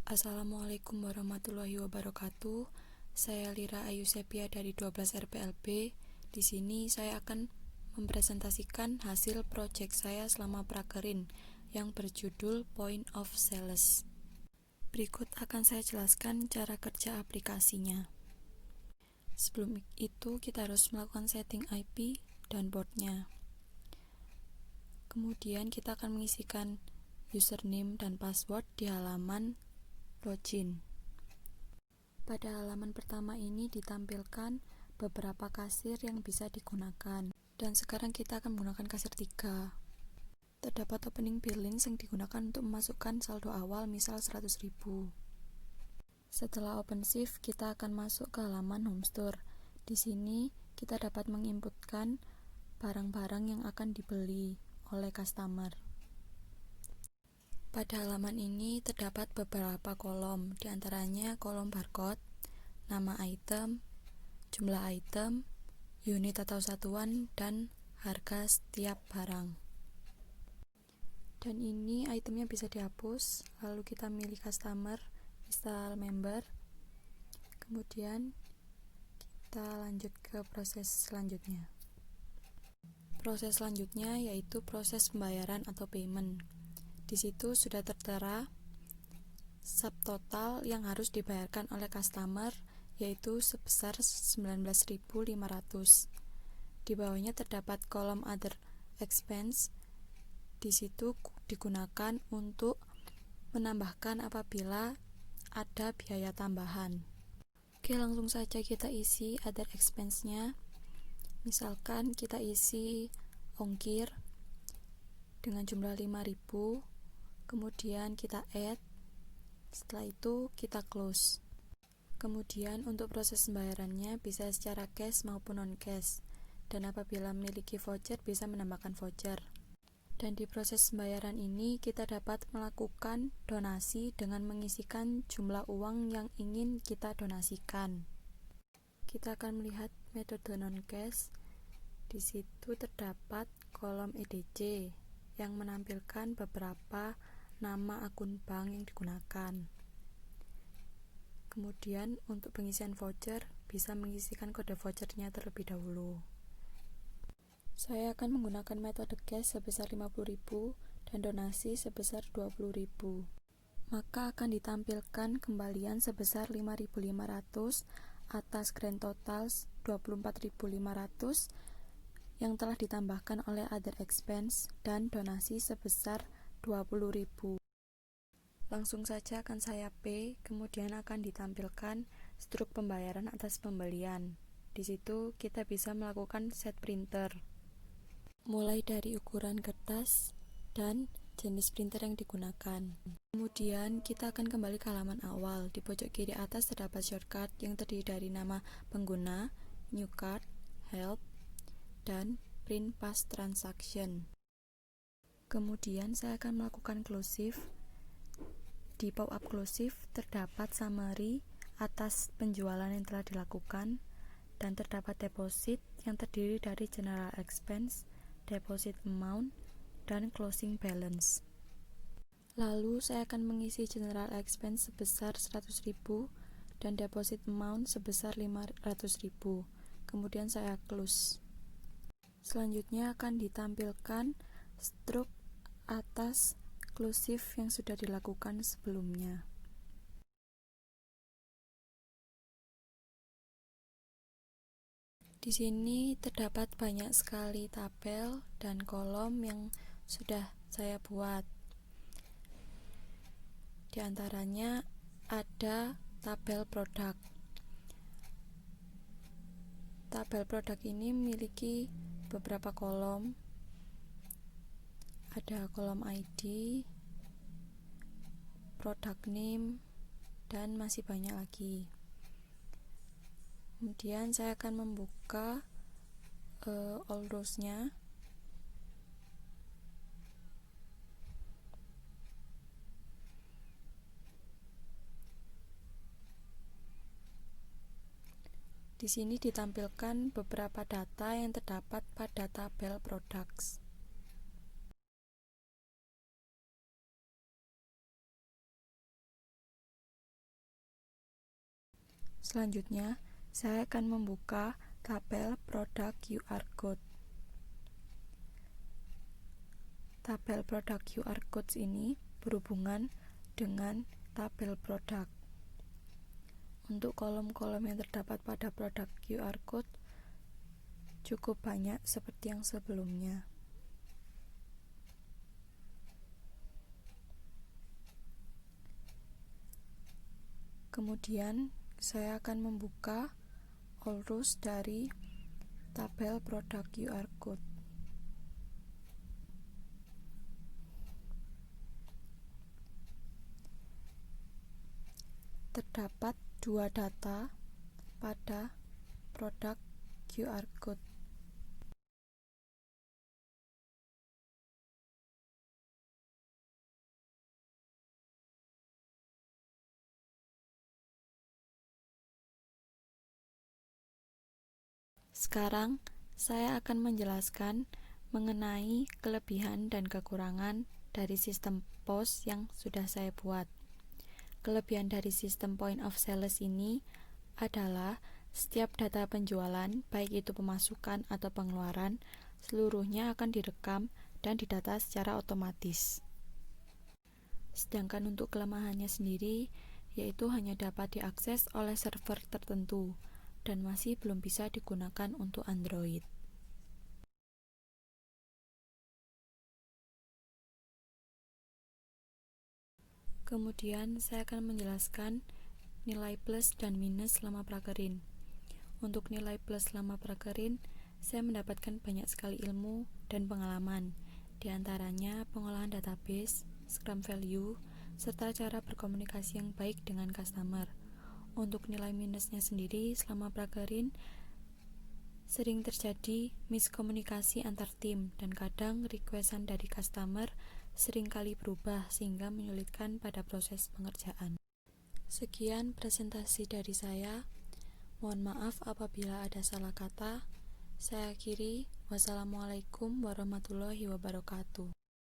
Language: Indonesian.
Assalamualaikum warahmatullahi wabarakatuh. Saya Lira Ayu Sepia dari 12 RPLB. Di sini saya akan mempresentasikan hasil proyek saya selama prakerin yang berjudul Point of Sales. Berikut akan saya jelaskan cara kerja aplikasinya. Sebelum itu kita harus melakukan setting IP dan portnya. Kemudian kita akan mengisikan username dan password di halaman login. Pada halaman pertama ini ditampilkan beberapa kasir yang bisa digunakan. Dan sekarang kita akan menggunakan kasir 3. Terdapat opening balance yang digunakan untuk memasukkan saldo awal misal 100.000. Setelah OpenShift, kita akan masuk ke halaman Home Store. Di sini kita dapat menginputkan barang-barang yang akan dibeli oleh customer. Pada halaman ini terdapat beberapa kolom, diantaranya kolom barcode, nama item, jumlah item, unit atau satuan, dan harga setiap barang. Dan ini itemnya bisa dihapus, lalu kita milih customer, install member, kemudian kita lanjut ke proses selanjutnya. Proses selanjutnya yaitu proses pembayaran atau payment. Di situ sudah tertera subtotal yang harus dibayarkan oleh customer, yaitu sebesar 19.500. Di bawahnya terdapat kolom other expense. Di situ digunakan untuk menambahkan apabila ada biaya tambahan. Oke, langsung saja kita isi other expense-nya. Misalkan kita isi ongkir dengan jumlah 5.000. Kemudian kita add, setelah itu kita close. Kemudian untuk proses pembayarannya bisa secara cash maupun non-cash, dan apabila memiliki voucher bisa menambahkan voucher. Dan di proses pembayaran ini kita dapat melakukan donasi dengan mengisikan jumlah uang yang ingin kita donasikan. Kita akan melihat metode non-cash. Di situ terdapat kolom EDC yang menampilkan beberapa nama akun bank yang digunakan. Kemudian untuk pengisian voucher bisa mengisikan kode vouchernya terlebih dahulu. Saya akan menggunakan metode cash sebesar 50.000 dan donasi sebesar 20.000. Maka akan ditampilkan kembalian sebesar 5.500 atas grand total 24.500 yang telah ditambahkan oleh other expense dan donasi sebesar 20.000. Langsung saja akan saya pay, kemudian akan ditampilkan struk pembayaran atas pembelian. Di situ kita bisa melakukan set printer, mulai dari ukuran kertas dan jenis printer yang digunakan. Kemudian kita akan kembali ke halaman awal. Di pojok kiri atas terdapat shortcut yang terdiri dari nama pengguna, new card, help, dan print past transaction. Kemudian saya akan melakukan close. Di pop-up close terdapat summary atas penjualan yang telah dilakukan, dan terdapat deposit yang terdiri dari general expense, deposit amount, dan closing balance. Lalu saya akan mengisi general expense sebesar 100.000 dan deposit amount sebesar 500.000. Kemudian saya close. Selanjutnya akan ditampilkan struk atas close yang sudah dilakukan sebelumnya. Di sini terdapat banyak sekali tabel dan kolom yang sudah saya buat. Di antaranya ada tabel produk. Tabel produk ini memiliki beberapa kolom. Ada kolom ID, product name, dan masih banyak lagi. Kemudian saya akan membuka all rows-nya. Di sini ditampilkan beberapa data yang terdapat pada tabel products. Selanjutnya, saya akan membuka tabel produk QR Code. Tabel produk QR Codes ini berhubungan dengan tabel produk. Untuk kolom-kolom yang terdapat pada produk QR Code cukup banyak seperti yang sebelumnya. Kemudian, saya akan membuka all rules dari tabel produk QR Code. Terdapat dua data pada produk QR Code. Sekarang, saya akan menjelaskan mengenai kelebihan dan kekurangan dari sistem POS yang sudah saya buat. Kelebihan dari sistem point of sales ini adalah setiap data penjualan, baik itu pemasukan atau pengeluaran, seluruhnya akan direkam dan didata secara otomatis. Sedangkan untuk kelemahannya sendiri, yaitu hanya dapat diakses oleh server tertentu dan masih belum bisa digunakan untuk Android. Kemudian saya akan menjelaskan nilai plus dan minus selama prakerin. Untuk nilai plus selama prakerin, saya mendapatkan banyak sekali ilmu dan pengalaman, di antaranya pengolahan database, Scrum value, serta cara berkomunikasi yang baik dengan customer. Untuk nilai minusnya sendiri, selama prakerin sering terjadi miskomunikasi antar tim dan kadang requestan dari customer sering kali berubah sehingga menyulitkan pada proses pengerjaan. Sekian presentasi dari saya. Mohon maaf apabila ada salah kata. Saya akhiri. Wassalamualaikum warahmatullahi wabarakatuh.